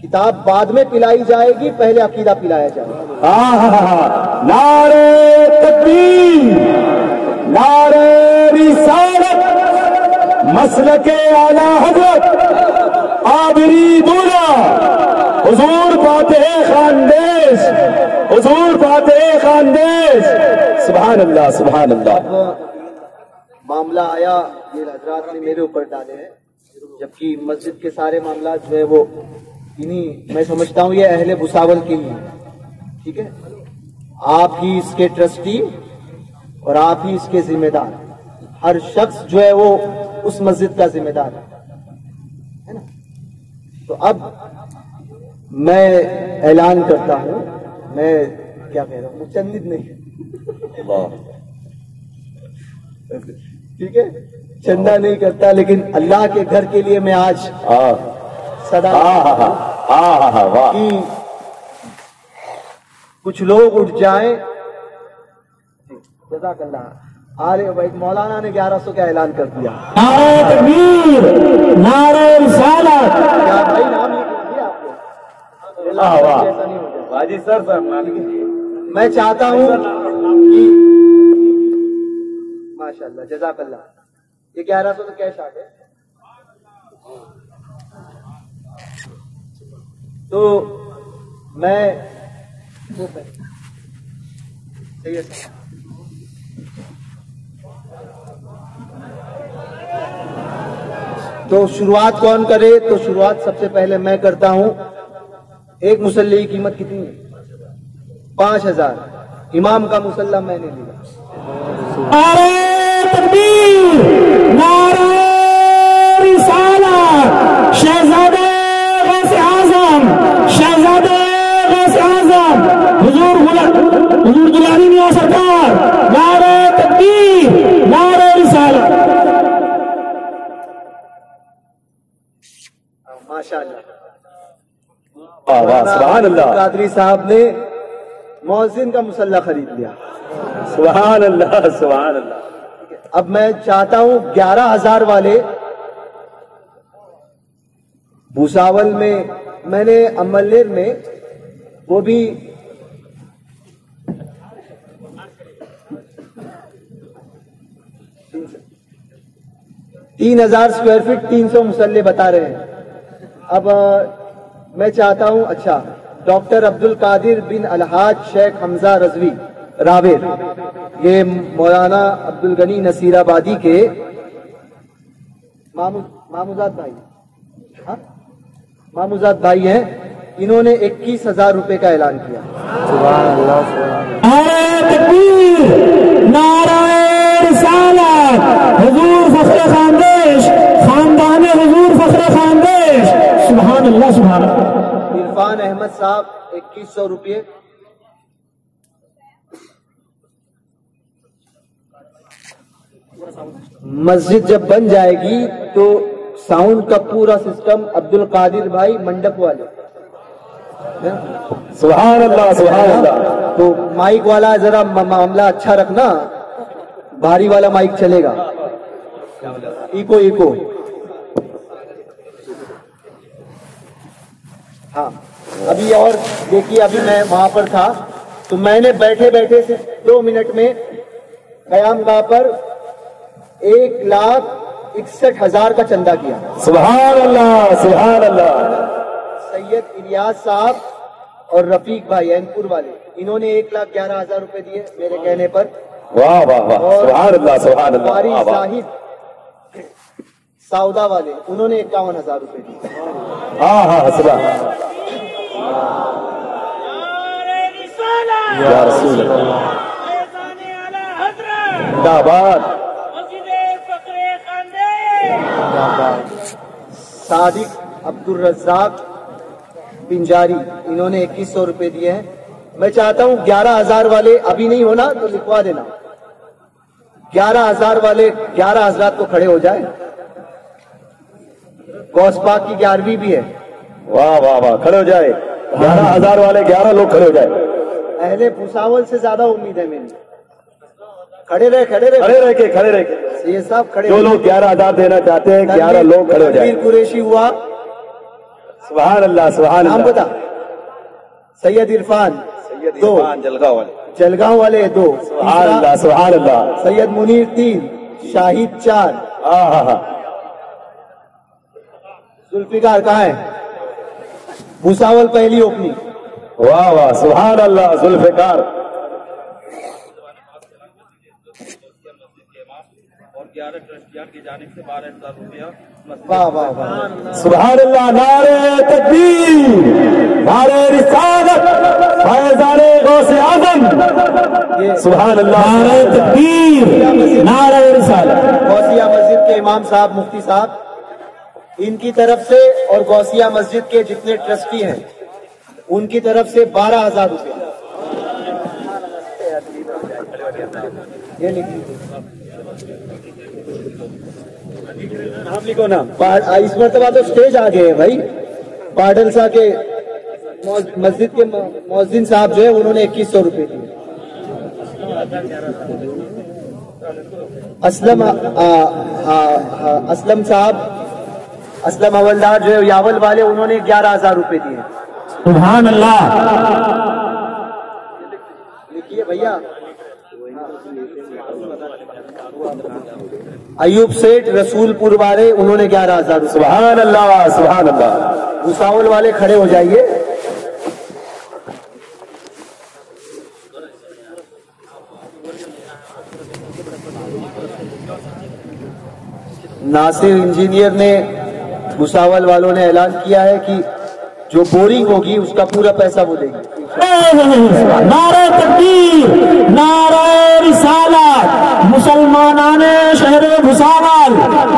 Speaker 1: کتاب بعد میں پلائی جائے گی، پہلے عقیدہ پلایا جائے گا۔
Speaker 3: نعرے تکبیر، نعرے رسالت، مسلک اعلیٰ حضرت آبری دولا حضور فاتح خاندیش، حضور فاتح خاندیش، سبحان اللہ، سبحان اللہ۔
Speaker 1: معاملہ آیا یہ حضرات نے میرے اوپر ڈالے ہیں، جبکہ مسجد کے سارے معاملات جو ہے وہ میں سمجھتا ہوں یہ اہل بھساول کے لیے، ٹھیک ہے، آپ ہی اس کے ٹرسٹی اور آپ ہی اس کے ذمہ دار، ہر شخص جو ہے وہ اس مسجد کا ذمہ دار ہے نا۔ تو اب میں اعلان کرتا ہوں، میں کیا کہہ رہا ہوں، مچند نہیں، ٹھیک ہے، چندہ نہیں کرتا، لیکن اللہ کے گھر کے لیے میں آج صدا کہ کچھ لوگ اٹھ جائیں۔ جزاک اللہ۔ آرے بھائی مولانا نے 1100 کا اعلان کر دیا۔
Speaker 3: نعرے تکبیر، نعرے رسالت۔
Speaker 1: کیا بھائی نام لکھ دیا آپ کو؟ ایسا نہیں ہو جائے۔
Speaker 4: حاجی سر
Speaker 1: میں چاہتا ہوں کہ ماشاءاللہ جزاک اللہ، یہ 1100 تو کیش آ گئے، تو میں تو شروعات کون کرے؟ تو شروعات سب سے پہلے میں کرتا ہوں۔ ایک مسلح کی قیمت کتنی ہے؟ 5000۔ امام کا مسلح میں نے لیا۔
Speaker 3: نعرے تکبیر، نعرے رسالت، شہزادے غوث اعظم، شہزادے غوث اعظم حضور دلانی میاں سرکار، نعرے تکبیر، نعرے رسالت۔
Speaker 1: ماشاءاللہ
Speaker 4: سبحان اللہ۔
Speaker 1: قادری صاحب نے مؤذن کا مسلح خرید لیا.
Speaker 4: سبحان اللہ سبحان اللہ.
Speaker 1: اب میں چاہتا ہوں 11,000 والے بھوساول میں، میں نے املیر میں وہ بھی 3,000 اسکوائر فٹ 300 مسلح بتا رہے ہیں. اب میں چاہتا ہوں، اچھا ڈاکٹر عبد القادر بن الحاج شیخ حمزہ رضوی راویر، یہ مولانا عبد الغنی نصیر آبادی کے ماموزاد بھائی، ہاں ماموزاد بھائی ہیں. انہوں نے 21,000 روپے کا اعلان کیا.
Speaker 3: نعرہ رسالت حضور فخر خاندیش، خاندان حضور فخر خاندیش. سبحان اللہ سبحان اللہ.
Speaker 1: عرفان احمد صاحب 2100 روپے. مسجد جب بن جائے گی تو ساؤنڈ کا پورا سسٹم عبد القادر بھائی منڈپ والے.
Speaker 4: سبحان اللہ سبحان اللہ.
Speaker 1: تو مائک والا ذرا معاملہ اچھا رکھنا، بھاری والا مائک چلے گا. Eco eco. ہاں ابھی اور دیکھیے، ابھی میں وہاں پر تھا تو میں نے بیٹھے بیٹھے سے 2 منٹ میں قیام گاہ پر 1,61,000 کا چندہ کیا.
Speaker 4: سبحان اللہ سبحان اللہ.
Speaker 1: سید الیاس صاحب اور رفیق بھائی اینپور والے، انہوں نے 1,11,000 روپے دیے میرے کہنے پر.
Speaker 4: واہ واہ واہ. سبحان اللہ سبحان اللہ.
Speaker 1: قاری
Speaker 4: واہ واہ.
Speaker 1: زاہد سودا والے، انہوں نے 51,000 روپے دیے.
Speaker 4: ہاں ہاں سبحان یا رسول اللہ. زندہ باد.
Speaker 1: صادق عبد الرزاق پنجاری، انہوں نے 2100 روپے دیے ہیں. میں چاہتا ہوں 11,000 والے ابھی نہیں ہونا تو لکھوا دینا. 11,000 والے 11 حضرات کو کھڑے ہو جائے. غوث پاک کی 11ویں بھی ہے.
Speaker 4: واہ واہ واہ. کھڑے ہو جائے. 11,000 والے 11 لوگ کھڑے ہو جائے.
Speaker 1: اہل بھوساول سے زیادہ امید ہے میری. کھڑے رہے کھڑے رہے
Speaker 4: کھڑے رہ کے کھڑے رہ کے.
Speaker 1: سید صاحب کھڑے.
Speaker 4: جو لوگ 11,000 دینا چاہتے ہیں 11 لوگ کھڑے ہو جائے.
Speaker 1: تنویر قریشی ہوا.
Speaker 4: سبحان اللہ سبحان
Speaker 1: نام
Speaker 4: اللہ.
Speaker 1: بتا. سید عرفان 2،
Speaker 4: جلگاؤں والے.
Speaker 1: جلگاؤں والے 2.
Speaker 4: سبحان اللہ سبحان اللہ.
Speaker 1: سید منیر 3، شاہد 4.
Speaker 4: ہاں ہاں ہاں.
Speaker 1: ذوالفقار کہاں ہے؟ بھوساول پہلی اوپننگ.
Speaker 4: واہ واہ سبحان اللہ. ذوالفقار.
Speaker 1: واہ واہ واہ.
Speaker 4: سبحان اللہ. نعرہ تکبیر، نعرہ رسالت، فیضان غوث اعظم. سبحان اللہ.
Speaker 3: نعرہ تکبیر، نعرہ رسالت.
Speaker 1: غوثیہ مسجد کے امام صاحب مفتی صاحب، ان کی طرف سے اور غوثیہ مسجد کے جتنے ٹرسٹی ہیں ان کی طرف سے 12,000 روپے. یہ لکھیے.
Speaker 4: آپ لکھو نا.
Speaker 1: اس مرتبہ تو اسٹیج آ گئے ہیں بھائی. پاڈلسا کے مسجد کے مؤذن صاحب جو ہے انہوں نے 2100 روپے دیے. اسلم صاحب، اسلم حولدار جو ہے یاول والے، انہوں نے 11,000 روپے دیے.
Speaker 3: سبحان اللہ.
Speaker 1: لکھیے بھیا. ایوب سیٹ رسول پور والے، انہوں نے 11,000 روپے.
Speaker 4: سبحان اللہ سبحان اللہ.
Speaker 1: بھوساول والے کھڑے ہو جائیے. ناصر انجینئر نے، بھوساول والوں نے اعلان کیا ہے کہ جو بورنگ ہوگی اس کا پورا پیسہ وہ دے گی.
Speaker 3: نعرہ تکبیر، نعرہ رسالت، مسلمانان شہر بھوساول،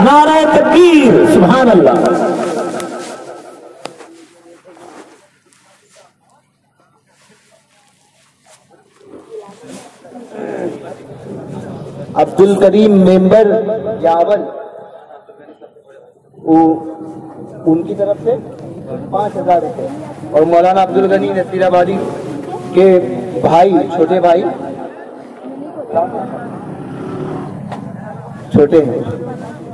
Speaker 3: نعرہ تکبیر. سبحان اللہ.
Speaker 1: عبد الکریم ممبر یاول، ان کی طرف سے 5,000 روپے. اور مولانا عبد الغنی نصیر آبادی کے بھائی چھوٹے بھائی چھوٹے ہیں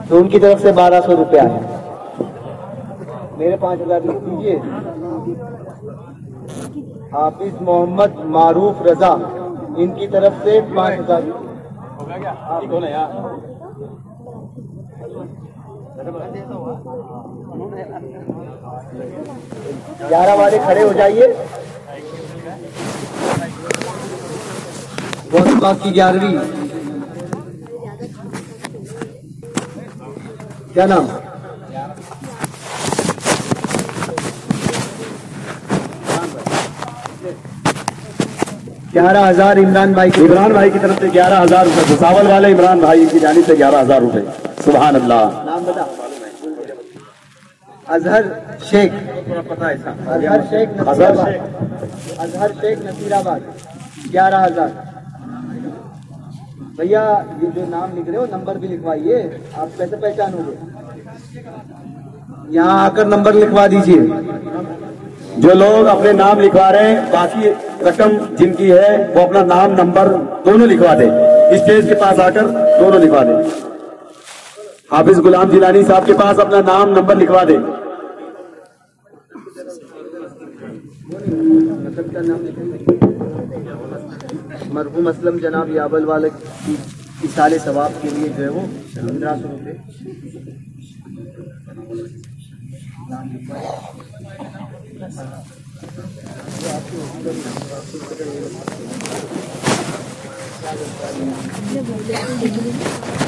Speaker 1: تو ان کی طرف سے 1200 روپیہ ہے. میرے 5000 لکھ دیجیے. حافظ محمد معروف رضا ان کی طرف سے 5000. 11 والے کھڑے ہو جائیے. غوث پاک کی 11ویں کیا نام؟ 11,000 عمران بھائی کی
Speaker 4: طرف سے 11,000 روپے. بھساول والے عمران بھائی کی جانب سے 11,000 روپے. سبحان اللہ.
Speaker 1: نام بتا. اظہر شیخ. اظہر شیخ نصیر آباد 11,000. بھیا یہ جو نام لکھ رہے ہو نمبر بھی لکھوائیے. آپ کیسے پہچانو گے؟ یہاں آ کر نمبر لکھوا دیجیے.
Speaker 4: جو لوگ اپنے نام لکھوا رہے ہیں باقی رقم جن کی ہے وہ اپنا نام نمبر دونوں لکھوا دیں. اسٹیج کے پاس آ کر دونوں لکھوا دیں. حافظ غلام جیلانی صاحب کے پاس اپنا نام نمبر لکھوا دیں.
Speaker 1: مرحوم اسلم جناب یابل والے کی اصال ثواب کے لیے جو ہے وہ 1500 روپے.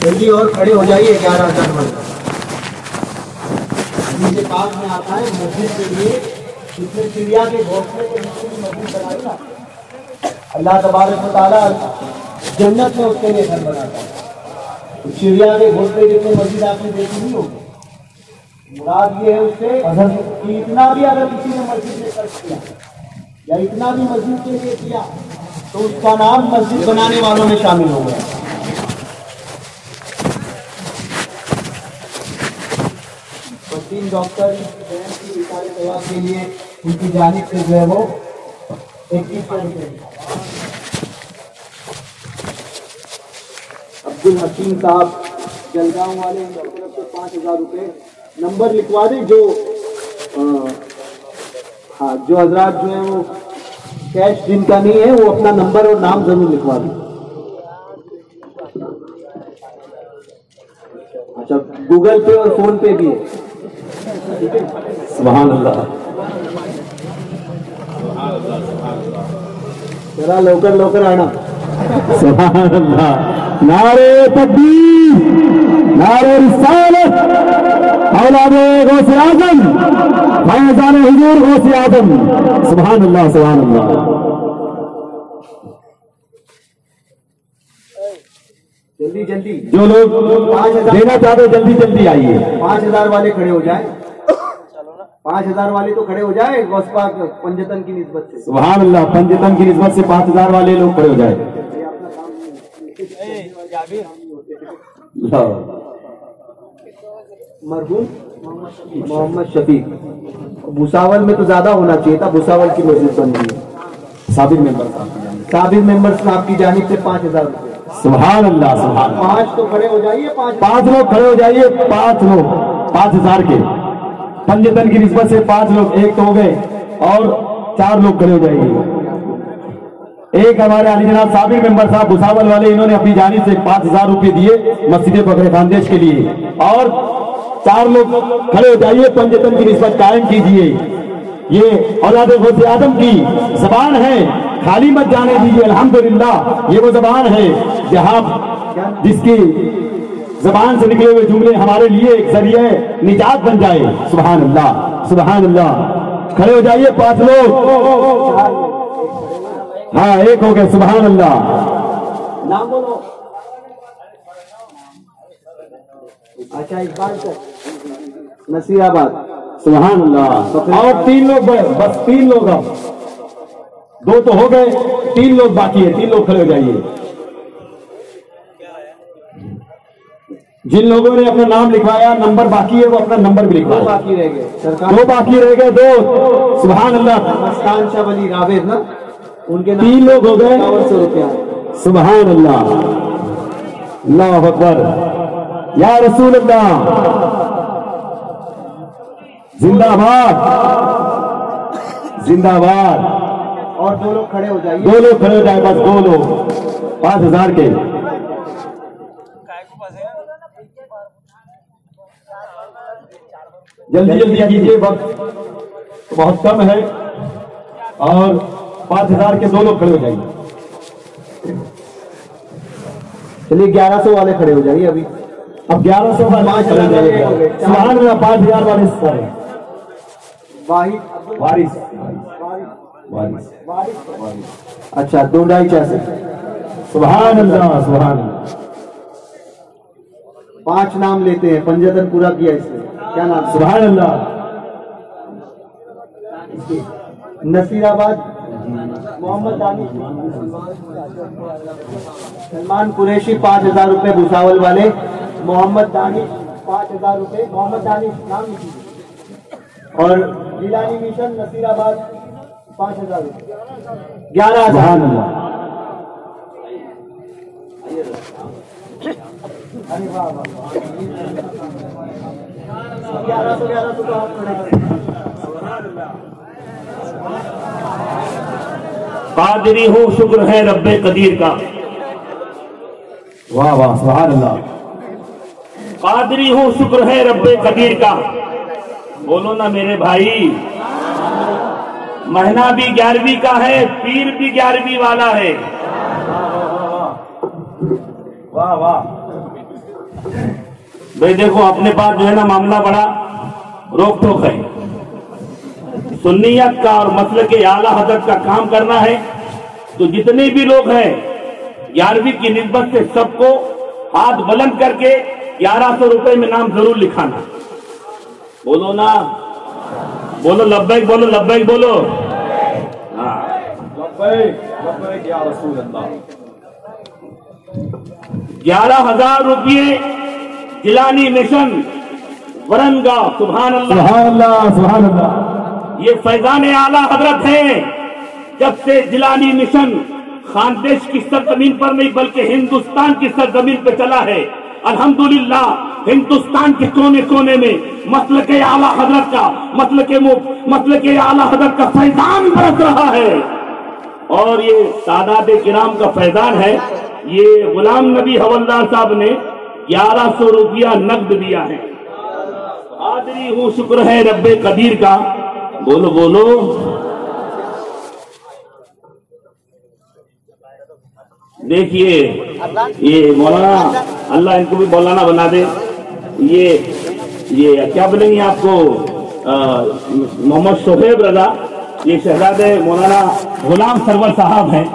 Speaker 1: جلدی اور کھڑے ہو جائیے. 11,000 والے نیچے پاس میں آتا ہے مسجد کے لیے. جتنے چڑیا کے گھونسلے کے نیچے بھی مسجد بنائی نا اللہ تبارک و تعالیٰ جنت میں اس کے لیے گھر بناتا ہے. چڑیا کے گھونسلے جتنے مسجد آپ نے دیکھی نہیں ہوگی. مراد یہ ہے اس سے کہ اتنا بھی اگر کسی نے مسجد میں خرچ کیا یا اتنا بھی مسجد کے لیے کیا تو اس کا نام مسجد بنانے والوں میں شامل ہو گیا. تین ڈاکٹر کی ثواب کے لیے ان کی جانب سے جو ہے وہ 2100 روپے. عبد الحکیم صاحب جلگاؤں والے ان کی طرف سے 5,000 روپے. نمبر لکھوا دیں جو حضرات جو ہیں وہ کیش جن کا نہیں ہے وہ اپنا نمبر اور نام ضرور لکھوا دیں. اچھا گوگل پے اور فون پے بھی ہے.
Speaker 4: سبحان اللہ.
Speaker 1: ذرا لوکر آنا.
Speaker 3: سبحان اللہ. نعرے تکبیر، نعرے رسالت، اولاد غوث اعظم، فیضان حضور غوث اعظم. سبحان اللہ سبحان اللہ.
Speaker 1: جلدی
Speaker 3: جو لوگ دینا چاہتے جلدی آئیے.
Speaker 1: 5,000 والے کھڑے ہو جائیں. 5,000 والے تو کھڑے ہو جائے غوث پاک پنجتن کی نسبت سے.
Speaker 3: سبحان اللہ. پنجتن کی نسبت سے 5,000 والے لوگ کھڑے ہو جائے.
Speaker 1: مرحوم محمد شفیق. بھساول میں تو زیادہ ہونا چاہیے تھا. بھساول کی مسجد بن گئی.
Speaker 3: ثابت
Speaker 1: ممبر صاحب کی جانب سے 5,000 روپے.
Speaker 3: سبحان اللہ سبحان اللہ.
Speaker 1: 5 تو کھڑے ہو جائیے.
Speaker 3: 5 لوگ کھڑے ہو جائیے. 5 لوگ 5,000 کے پنجتن کی نسبت سے 5 لوگ ایک تو ہو گئے اور 4 لوگ کھڑے ہو جائیے. ایک ہمارے علی جناب صابر ممبر صاحب بھساول والے انہوں نے اپنی جانب سے 5,000 روپے دیے مسجد فخر خاندیش کے لیے. اور 4 لوگ کھڑے ہو جائیے. پنجتن کی نسبت قائم کیجیے. یہ اولاد غوث اعظم کی زبان ہے, خالی مت جانے دیجیے. الحمدللہ یہ وہ زبان ہے جہاں جس کی زبان سے نکلے ہوئے جملے ہمارے لیے ایک ذریعہ نجات بن جائے. سبحان اللہ سبحان اللہ. کھڑے ہو جائیے 5 لوگ. ہاں ایک ہو گئے. سبحان اللہ.
Speaker 1: نام بولو. اچھا اقبال کو نصیر آباد.
Speaker 3: سبحان اللہ. اور 3 لوگ بس 3 لوگ. اب 2 تو ہو گئے, 3 لوگ باقی ہے. 3 لوگ کھڑے ہو جائیے. جن لوگوں نے اپنا نام لکھوایا نمبر باقی ہے وہ اپنا نمبر بھی لکھوائے.
Speaker 1: 2 باقی رہ گئے.
Speaker 3: 2 باقی رہ گئے. 2 سبحان اللہ.
Speaker 1: مستان شاہ ولی راویر نا ان کے
Speaker 3: 3 لوگ ہو گئے
Speaker 1: 5100 روپیہ.
Speaker 3: سبحان اللہ، اللہ اکبر، یا رسول اللہ، زندہ باد، زندہ باد.
Speaker 1: اور 2 لوگ کھڑے ہو جائیے.
Speaker 3: 2 لوگ کھڑے ہو جائے، بس 2 لوگ 5000 کے. جلدی جلدی کیجیے، وقت بہت کم ہے. اور 5000 کے 2 لوگ کھڑے ہو جائیے.
Speaker 1: چلیے 1100 والے کھڑے ہو جائیے ابھی.
Speaker 3: اب 1100 والے کھڑے ہو جائیے. سبحان اللہ، 5000 والے سارے.
Speaker 1: واحد
Speaker 3: وارث،
Speaker 1: اچھا 2.5
Speaker 3: سبحان اللہ، سبحان اللہ.
Speaker 1: 5 نام لیتے ہیں. پنجتن پورا کیا اس نے. کیا نام؟
Speaker 3: سبحان اللہ.
Speaker 1: نصیر آباد محمد دانش. سلمان قریشی 5000 روپے بھوساول والے. محمد دانش 5000 روپے. محمد دانش نام لکھیے. اور جیلانی مشن نصیر آباد 5000 روپے. 11,000.
Speaker 3: سبحان اللہ.
Speaker 1: ارے واہ واہ. 1100 تو آپ کھڑے کریں.
Speaker 5: قادری ہوں شکر ہے رب قدیر کا.
Speaker 3: واہ واہ، سبحان اللہ.
Speaker 5: قادری ہوں شکر ہے رب قدیر کا. بولو نا میرے بھائی، مہینہ بھی 11ویں کا ہے، پیر بھی 11ویں والا ہے.
Speaker 3: واہ واہ.
Speaker 5: بھائی دیکھو، اپنے پاس جو ہے نا معاملہ بڑا روک ٹوک ہے. سنیت کا اور مسلک اعلیٰ حضرت کا کام کرنا ہے تو جتنے بھی لوگ ہیں 11ویں کی نسبت سے سب کو ہاتھ بلند کر کے 1100 روپے میں نام ضرور لکھانا. بولو نا، بولو لبیک، بولو لبیک، بولو. ہاں،
Speaker 3: لبیک لبیک یا رسول اللہ.
Speaker 5: 11,000 روپئے جیلانی مشن ورنگا. سبحان اللہ،
Speaker 3: سبحان اللہ، سبحان اللہ.
Speaker 5: یہ فیضان اعلیٰ حضرت ہیں. جب سے جیلانی مشن خاندیش کی سرزمین پر نہیں بلکہ ہندوستان کی سرزمین پہ چلا ہے، الحمدللہ ہندوستان کے کونے کونے میں مسلک اعلیٰ حضرت کا مسلک اعلیٰ حضرت کا فیضان برس رہا ہے. اور یہ سادات کرام کا فیضان ہے. یہ غلام نبی حوالدار صاحب نے 1100 روپیہ نقد دیا ہے. قادری ہوں شکر ہے رب قدیر کا. بولو بولو. دیکھیے یہ مولانا، اللہ ان کو بھی مولانا بنا دے. یہ کیا بولیں گے آپ کو، محمد شعیب رضا، یہ شہزادے مولانا غلام سرور صاحب ہیں.